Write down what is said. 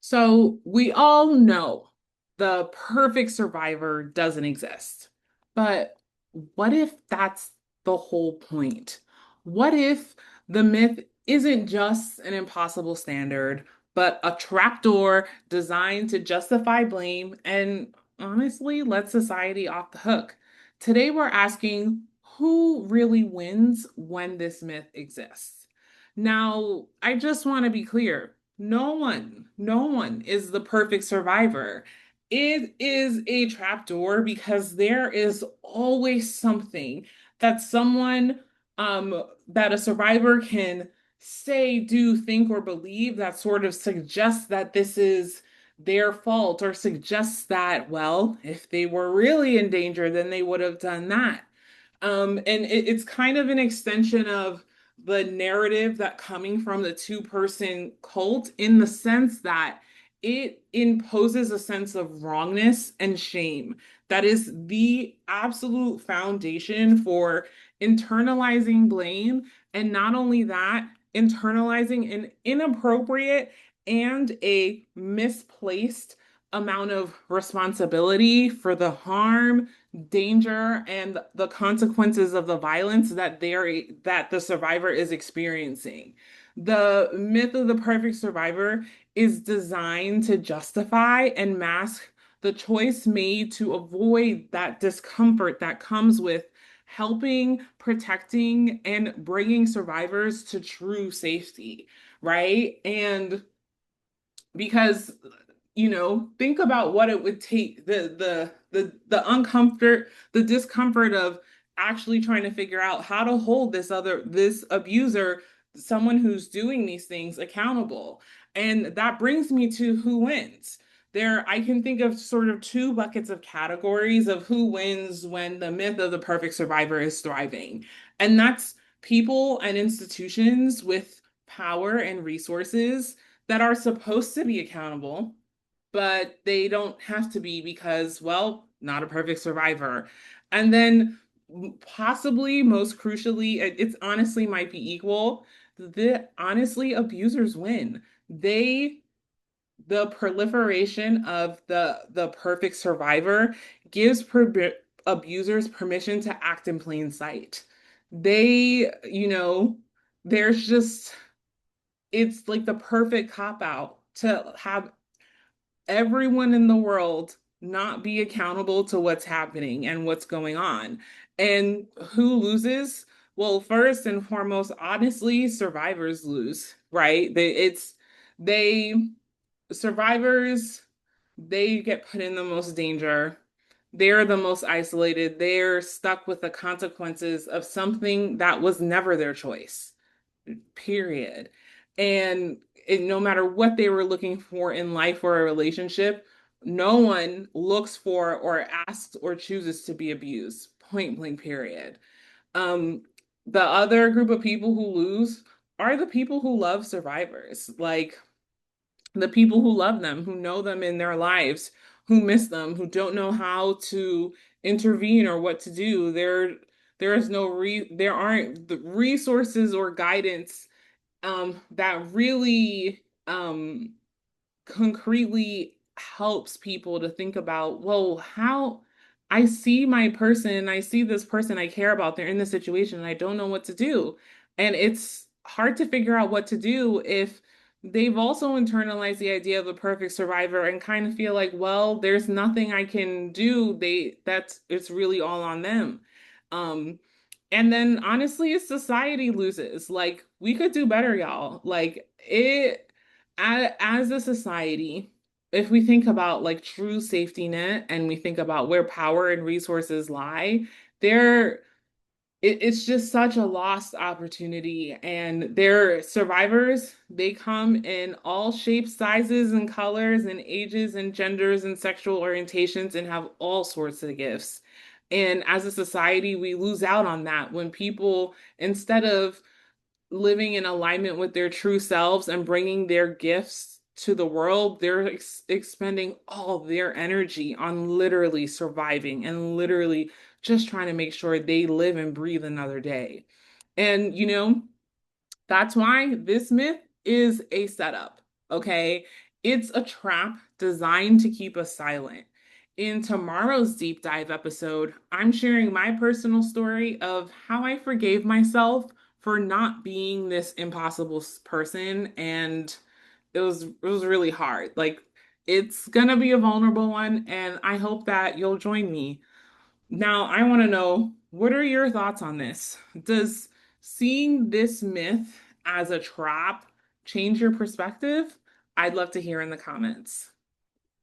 So we all know the perfect survivor doesn't exist. But what if that's the whole point? What if the myth isn't just an impossible standard, but a trapdoor designed to justify blame and honestly let society off the hook? Today we're asking who really wins when this myth exists. Now, I just want to be clear. No one is the perfect survivor. It is a trapdoor because there is always something that that a survivor can say, do, think, or believe that sort of suggests that this is their fault or suggests that, well, if they were really in danger, then they would have done that. It's kind of an extension of the narrative that coming from the two-person cult in the sense that it imposes a sense of wrongness and shame. That is the absolute foundation for internalizing blame. And not only that, internalizing an inappropriate and a misplaced amount of responsibility for the harm, danger, and the consequences of the violence that the survivor is experiencing. The myth of the perfect survivor is designed to justify and mask the choice made to avoid that discomfort that comes with helping, protecting, and bringing survivors to true safety, right? And because think about what it would take, the uncomfort, the discomfort of actually trying to figure out how to hold this abuser, someone who's doing these things, accountable. And that brings me to who wins. I can think of sort of two buckets of categories of who wins when the myth of the perfect survivor is thriving. And that's people and institutions with power and resources that are supposed to be accountable, but they don't have to be because, well, not a perfect survivor. And then possibly most crucially, it's honestly might be equal. The honestly, abusers win. They The proliferation of the perfect survivor gives abusers permission to act in plain sight. They, there's just it's like the perfect cop out to have everyone in the world not be accountable to what's happening and what's going on. And who loses? Well, first and foremost, honestly, survivors lose, right? They survivors, they get put in the most danger. They're the most isolated. They're stuck with the consequences of something that was never their choice, period. No matter what they were looking for in life or a relationship, no one looks for or asks or chooses to be abused, point blank, period. Um, the other group of people who lose are the people who love survivors, like the people who love them, who know them in their lives, who miss them, who don't know how to intervene or what to do. There aren't the resources or guidance that really concretely helps people to think about, well, how I see my person, I see this person I care about, they're in this situation, and I don't know what to do. And it's hard to figure out what to do if they've also internalized the idea of the perfect survivor and kind of feel like, well, there's nothing I can do. It's really all on them. Um, and then honestly, society loses. Like, we could do better, y'all. As a society, if we think about like true safety net and we think about where power and resources lie, there it's just such a lost opportunity. And their survivors, they come in all shapes, sizes, and colors, and ages, and genders, and sexual orientations, and have all sorts of gifts. And as a society, we lose out on that when people, instead of living in alignment with their true selves and bringing their gifts to the world, they're expending all their energy on literally surviving and literally just trying to make sure they live and breathe another day. And, that's why this myth is a setup, okay? It's a trap designed to keep us silent. In tomorrow's deep dive episode, I'm sharing my personal story of how I forgave myself for not being this impossible person, and it was really hard. Like, it's gonna be a vulnerable one, and I hope that you'll join me. Now, I want to know, what are your thoughts on this? Does seeing this myth as a trap change your perspective? I'd love to hear in the comments.